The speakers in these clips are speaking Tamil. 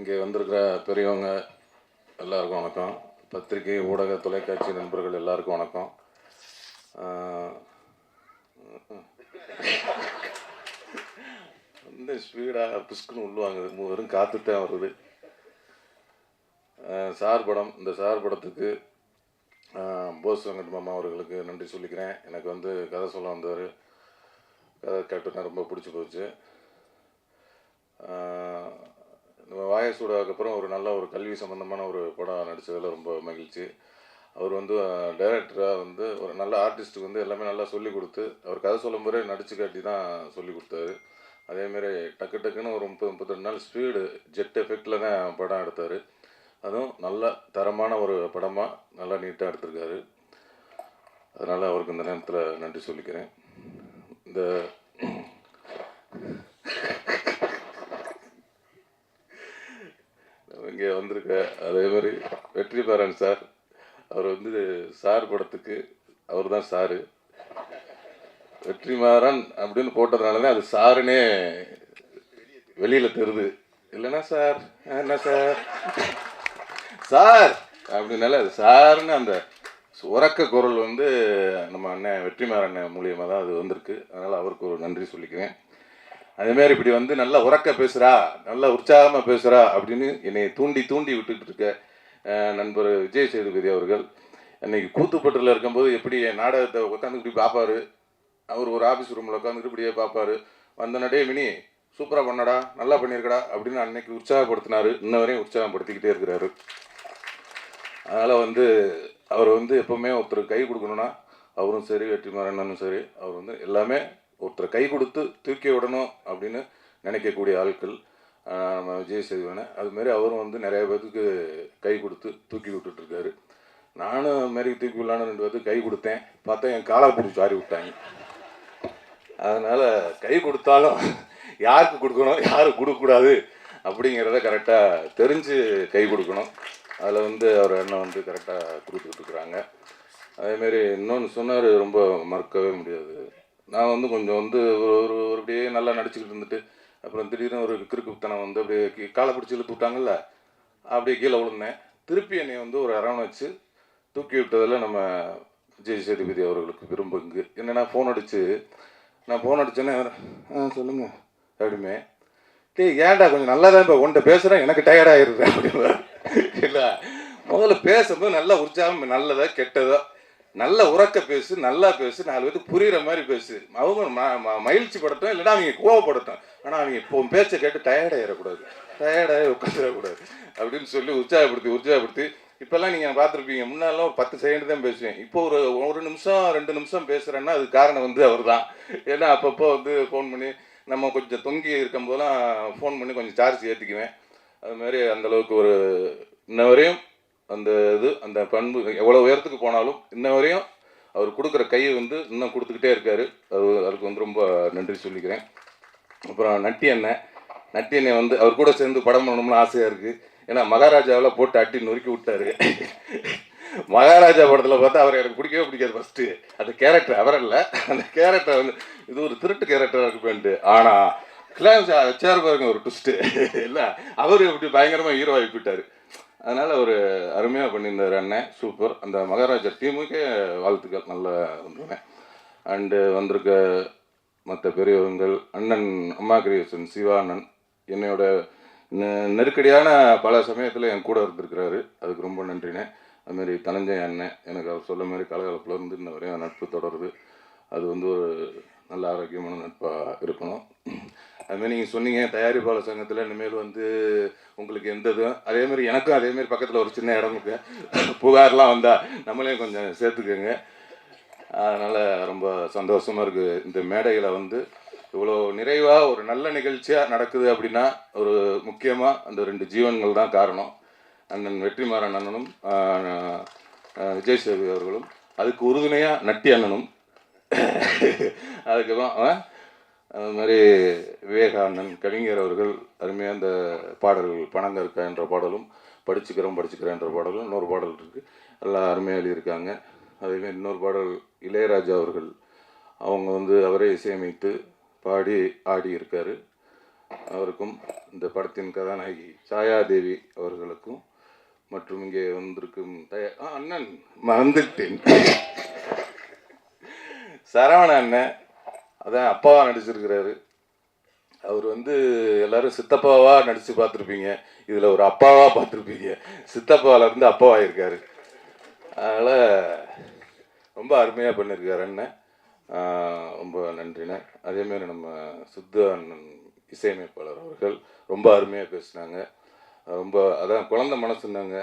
இங்கே வந்திருக்கிற பெரியவங்க எல்லாருக்கும் வணக்கம். பத்திரிகை ஊடக தொலைக்காட்சி நண்பர்கள் எல்லாருக்கும் வணக்கம். இந்த ஸ்பீடாக புஷ்குன்னு உள்ளுவாங்க, வெறும் காத்துத்தான் வருது. சார் படம், இந்த சார் படத்துக்கு போஸ் வெங்கட் மாமா அவர்களுக்கு நன்றி சொல்லிக்கிறேன். எனக்கு வந்து கதை சொல்ல வந்தவர், கதை கேட்டுனா ரொம்ப பிடிச்சி போச்சு. நம்ம வாயசூடாவுக்கு அப்புறம் ஒரு நல்ல ஒரு கல்வி சம்மந்தமான ஒரு படம் நடித்ததில் ரொம்ப மகிழ்ச்சி. அவர் வந்து டைரக்டராக வந்து ஒரு நல்ல ஆர்டிஸ்ட்டுக்கு வந்து எல்லாமே நல்லா சொல்லி கொடுத்து, அவர் கதை சொல்லும் போதே நடிச்சு காட்டி தான் சொல்லி கொடுத்தாரு. அதேமாரி டக்கு டக்குன்னு ஒரு 30-32 நாள் ஸ்பீடு ஜெட் எஃபெக்டில் தான் படம் எடுத்தார். அதுவும் நல்ல தரமான ஒரு படமாக நல்லா நீட்டாக எடுத்திருக்காரு. அதனால் அவருக்கு இந்த நேரத்தில் நன்றி சொல்லிக்கிறேன். இந்த இங்கே வந்திருக்க அதே மாதிரி வெற்றிமாறன் சார், அவர் வந்து சார் படத்துக்கு அவர் தான் சாரு. வெற்றிமாறன் அப்படின்னு போட்டதுனால தான் அது சாருன்னே வெளியில் தெரியுது. இல்லைன்னா சார் என்ன சார் சார் அப்படின்னால அது சாருன்னு அந்த உறக்க குரல் வந்து நம்ம அண்ணன் வெற்றிமாறன் மூலியமாக தான் அது வந்திருக்கு. அதனால் அவருக்கு ஒரு நன்றி சொல்லிக்கிறேன். அதேமாதிரி இப்படி வந்து நல்லா உறக்க பேசுகிறா, நல்லா உற்சாகமாக பேசுகிறா அப்படின்னு என்னை தூண்டி தூண்டி விட்டுக்கிட்டு இருக்க நண்பர் விஜய் சேதுபதி அவர்கள், அன்னைக்கு கூத்துப்பட்டில் இருக்கும்போது எப்படி என் நாடகத்தை உட்காந்துக்கிட்டு இப்படி பார்ப்பாரு. அவர் ஒரு ஆஃபீஸ் ரூமில் உட்காந்துக்கிட்டு இப்படியே பார்ப்பாரு. வந்த நடே மினி சூப்பராக பண்ணடா, நல்லா பண்ணியிருக்கடா அப்படின்னு அன்னைக்கு உற்சாகப்படுத்தினார். இன்ன வரையும் உற்சாகப்படுத்திக்கிட்டே இருக்கிறாரு. அதனால் வந்து அவர் வந்து எப்போவுமே ஒருத்தர் கை கொடுக்கணுன்னா, அவரும் சரி வெற்றிமாறனும் சரி, அவர் வந்து எல்லாமே ஒருத்தர் கை கொடுத்து தூக்கி விடணும் அப்படின்னு நினைக்கக்கூடிய ஆட்கள் நம்ம விஜய் சேதுபதி. அதுமாரி அவரும் வந்து நிறைய பேருக்கு கை கொடுத்து தூக்கி விட்டுட்ருக்காரு. நானும் அதுமாரி தூக்கி விடலான்னு 2 பேருக்கு கை கொடுத்தேன். பார்த்தா என் காலை பிடிச்சி வாரி விட்டாங்க. அதனால் கை கொடுத்தாலும் யாருக்கு கொடுக்கணும், யாருக்கு கொடுக்கக்கூடாது அப்படிங்கிறத கரெக்டாக தெரிஞ்சு கை கொடுக்கணும். அதில் வந்து அவர் அண்ணன் வந்து கரெக்டாக கொடுத்துட்ருக்குறாங்க. அதேமாரி இன்னொன்று சொன்னார், ரொம்ப மறக்கவே முடியாது. நான் வந்து கொஞ்சம் வந்து ஒரு அப்படியே நல்லா நடிச்சுக்கிட்டு இருந்துட்டு அப்புறம் திடீர்னு ஒரு கிறுக்குத்தனம் வந்து அப்படியே காலை பிடிச்சி இழுத்து விட்டாங்கல்ல, அப்படியே கீழே விழுந்தேன். திருப்பி என்னை வந்து ஒரு அரவணைச்சு தூக்கி விட்டதில் நம்ம விஜய் சேதுபதி அவர்களுக்கு விரும்புங்க. என்னென்னா ஃபோன் அடித்து நான் ஃபோன் அடித்தேன்னே சொல்லுங்கள் அப்படிமே, ஏன்டா கொஞ்சம் நல்லா தான் இப்போ உன்ட்ட பேசுகிறேன், எனக்கு டயர்டாகிடுறேன் அப்படின்னு. இல்லை, முதல்ல பேசும்போது நல்லா உற்சாகம், நல்லதா கெட்டதோ நல்ல உறக்க பேசு, நல்லா பேசு, 4 பேருக்கு புரிகிற மாதிரி பேசு. அவங்க மகிழ்ச்சி படட்டும், இல்லைன்னா அவங்க கோவப்படட்டும். ஆனால் அவங்க இப்போ பேச்சை கேட்டு டயர்டாகிடக்கூடாது, டயர்டாகி உட்காந்துடக்கூடாது அப்படின்னு சொல்லி உற்சாகப்படுத்தி இப்போல்லாம் நீங்கள் பார்த்துருப்பீங்க, முன்னாலாம் ஒரு 10 செகண்ட் தான் பேசுவேன். இப்போ ஒரு நிமிஷம் 2 நிமிஷம் பேசுகிறேன்னா அது காரணம் வந்து அவர் தான். ஏன்னா அப்பப்போ வந்து ஃபோன் பண்ணி நம்ம கொஞ்சம் தொங்கி இருக்கும்போதெல்லாம் ஃபோன் பண்ணி கொஞ்சம் சார்ஜ் ஏற்றிக்குவேன். அதுமாதிரி அந்தளவுக்கு ஒரு இன்ன வரையும் அந்த பண்பு எவ்வளோ உயரத்துக்கு போனாலும் இன்ன வரையும் அவர் கொடுக்குற கையை வந்து இன்னும் கொடுத்துக்கிட்டே இருக்கார். அதுக்கு வந்து ரொம்ப நன்றி சொல்லிக்கிறேன். அப்புறம் நட்டி அண்ணன் வந்து அவர் கூட சேர்ந்து படம் பண்ணணும்னு ஆசையாக இருக்குது. ஏன்னா மகாராஜாவில் போட்டு அட்டி நொறுக்கி விட்டார். மகாராஜா படத்தில் பார்த்தா அவர் எனக்கு பிடிக்கவே பிடிக்காது. ஃபஸ்ட்டு அந்த கேரக்டர் அவர் இல்லை, அந்த கேரக்டர் வந்து இது ஒரு திருட்டு கேரக்டராக இருக்குப்பேன்ட்டு. ஆனால் கிளாஸ் சேர் பாருங்க ஒரு ட்விஸ்ட்டு இல்லை, அவர் எப்படி பயங்கரமாக ஹீரோ ஆகி போயிட்டார். அதனால் ஒரு அருமையாக பண்ணியிருந்தார் அண்ணன், சூப்பர். அந்த மகாராஜா டீமுக்கே வாழ்த்துக்கள், நல்லா வந்துருவேன். அண்டு வந்திருக்க மற்ற பெரியவங்கள், அண்ணன் அம்மா கிரியேஷன் சிவா அண்ணன் என்னோட நெருக்கடியான பல சமயத்தில் என் கூட இருந்திருக்கிறாரு, அதுக்கு ரொம்ப நன்றினேன். அதுமாரி தனஞ்சய் அண்ணன், எனக்கு அவர் சொல்ல மாதிரி கலகலப்பில் இருந்து இன்ன வரையும் நட்பு தொடருது. அது வந்து ஒரு நல்ல ஆரோக்கியமான நட்பாக இருக்கணும். அதுமாதிரி நீங்கள் சொன்னீங்க தயாரிப்பாளர் சங்கத்தில் இனிமேல் வந்து உங்களுக்கு எந்த இதுவும், அதேமாதிரி எனக்கும் அதேமாரி பக்கத்தில் ஒரு சின்ன இடம் இருக்கு, புகார்லாம் வந்தால் நம்மளையும் கொஞ்சம் சேர்த்துக்கோங்க. அதனால் ரொம்ப சந்தோஷமாக இருக்குது. இந்த மேடையில் வந்து இவ்வளோ நிறைவாக ஒரு நல்ல நிகழ்ச்சியாக நடக்குது அப்படின்னா ஒரு முக்கியமாக அந்த 2 ஜீவன்கள் தான் காரணம். அண்ணன் வெற்றிமாறன் அண்ணனும் விஜய் சேதுபதி அவர்களும், அதுக்கு உறுதுணையாக நட்டி அண்ணனும், அதுக்கப்புறம் அது மாதிரி விவேகானந்தன் கவிஞர் அவர்கள் அருமையாக அந்த பாடல்கள் பணங்க இருக்கா என்ற பாடலும், படிச்சுக்கிறேன் என்ற பாடலும், இன்னொரு பாடல் இருக்குது, எல்லாம் அருமையாக எழுதியிருக்காங்க. அதேமாதிரி இன்னொரு பாடல் இளையராஜா அவர்கள் அவங்க வந்து அவரே இசையமைத்து பாடி ஆடி இருக்கார். அவருக்கும், இந்த படத்தின் கதாநாயகி சாயாதேவி அவர்களுக்கும், மற்றும் இங்கே வந்திருக்கும் அண்ணன் மறந்துட்டேன், சரவண அண்ணன், அதான் அப்பாவா நடிச்சிருக்கிறாரு. அவர் வந்து எல்லாரும் சித்தப்பாவா நடிச்சு பார்த்துருப்பீங்க, இதில் ஒரு அப்பாவா பார்த்துருப்பீங்க. சித்தப்பாவிலேருந்து அப்பாவாயிருக்காரு. அதனால் ரொம்ப அருமையாக பண்ணியிருக்காரு அண்ணன். ரொம்ப நன்றிண்ணே. அதேமாரி நம்ம சித்து அண்ணன் இசையமைப்பாளர் அவர்கள் ரொம்ப அருமையாக பேசினாங்க. ரொம்ப அதான் குழந்த மனசுன்னாங்க,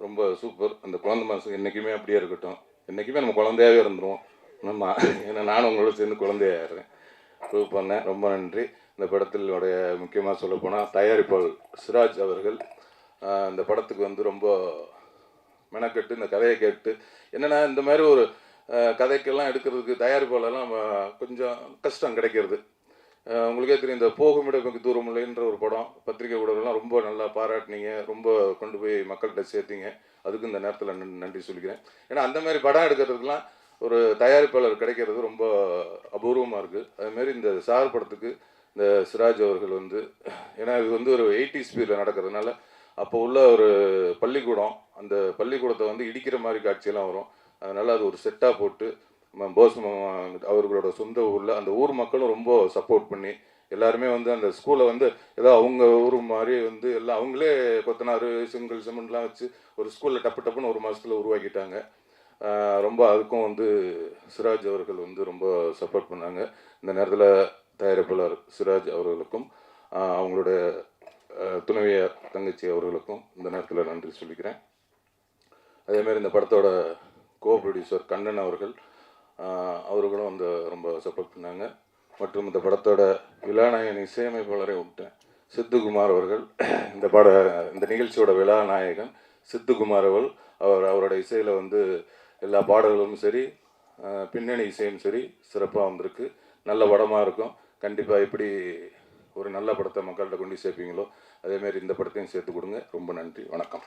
ரொம்ப சூப்பர். அந்த குழந்த மனசு என்றைக்குமே அப்படியே இருக்கட்டும். என்றைக்குமே நம்ம குழந்தையாகவே இருந்துருவோம் நம்ம. ஏன்னா நானும் உங்களோட சேர்ந்து குழந்தையாகிறேன். ப்ரூவ் பண்ணேன். ரொம்ப நன்றி. இந்த படத்தினுடைய முக்கியமாக சொல்லப்போனால் தயாரிப்பாளர் சிராஜ் அவர்கள் இந்த படத்துக்கு வந்து ரொம்ப மெனக்கெட்டு இந்த கதையை கேட்டு, என்னென்னா இந்த மாதிரி ஒரு கதைக்கெல்லாம் எடுக்கிறதுக்கு தயாரிப்பாளர்லாம் கொஞ்சம் கஷ்டம் கிடைக்கிறது. உங்களுக்கே தெரியும், இந்த போகுமிடமிகு தூரமில்லைன்ற ஒரு படம் பத்திரிகை ஊடகம்லாம் ரொம்ப நல்லா பாராட்டினீங்க, ரொம்ப கொண்டு போய் மக்கள்கிட்ட சேர்த்தீங்க. அதுக்கு இந்த நேரத்தில் நன்றி சொல்லிக்கிறேன். ஏன்னா அந்த மாதிரி படம் எடுக்கிறதுக்கெலாம் ஒரு தயாரிப்பாளர் கிடைக்கிறது ரொம்ப அபூர்வமாக இருக்குது. அதுமாரி இந்த சார் படத்துக்கு இந்த சிராஜ் அவர்கள் வந்து, ஏன்னா இது வந்து ஒரு 80s ஸ்பீடில் நடக்கிறதுனால அப்போ உள்ள ஒரு பள்ளிக்கூடம், அந்த பள்ளிக்கூடத்தை வந்து இடிக்கிற மாதிரி காட்சியெல்லாம் வரும். அதனால் அது ஒரு செட்டாக போட்டு போஸ் அவர்களோட சொந்த ஊரில் அந்த ஊர் மக்களும் ரொம்ப சப்போர்ட் பண்ணி எல்லாருமே வந்து அந்த ஸ்கூலை வந்து ஏதோ அவங்க ஊர் மாதிரி வந்து எல்லாம் அவங்களே கொத்தனார் செங்கல் சிமெண்ட்லாம் வச்சு ஒரு ஸ்கூலில் டப்பு டப்புன்னு ஒரு மாதத்தில் உருவாக்கிட்டாங்க. ரொம்ப அதுக்கும் வந்து சிராஜ் அவர்கள் வந்து ரொம்ப சப்போர்ட் பண்ணாங்க. இந்த நேரத்தில் தயாரிப்பாளர் சிராஜ் அவர்களுக்கும் அவங்களோட துணைவியார் தங்கச்சி அவர்களுக்கும் இந்த நேரத்தில் நன்றி சொல்லிக்கிறேன். அதேமாதிரி இந்த படத்தோட கோ ப்ரொடியூசர் கண்ணன் அவர்கள், அவர்களும் வந்து ரொம்ப சப்போர்ட் பண்ணாங்க. மற்றும் இந்த படத்தோட விழாநாயகன் இசையமைப்பாளரை விட்டேன் சித்துக்குமார் அவர்கள், இந்த நிகழ்ச்சியோட விழாநாயகன் சித்துக்குமார் அவரோட இசையில் வந்து எல்லா பாடல்களும் சரி, பின்னணி இசையும் சரி சிறப்பாக வந்திருக்கு. நல்ல படமாக இருக்கும். கண்டிப்பாக எப்படி ஒரு நல்ல படத்தை மக்கள்கிட்ட கொண்டு சேர்ப்பீங்களோ அதேமாரி இந்த படத்தையும் சேர்த்து கொடுங்க. ரொம்ப நன்றி. வணக்கம்.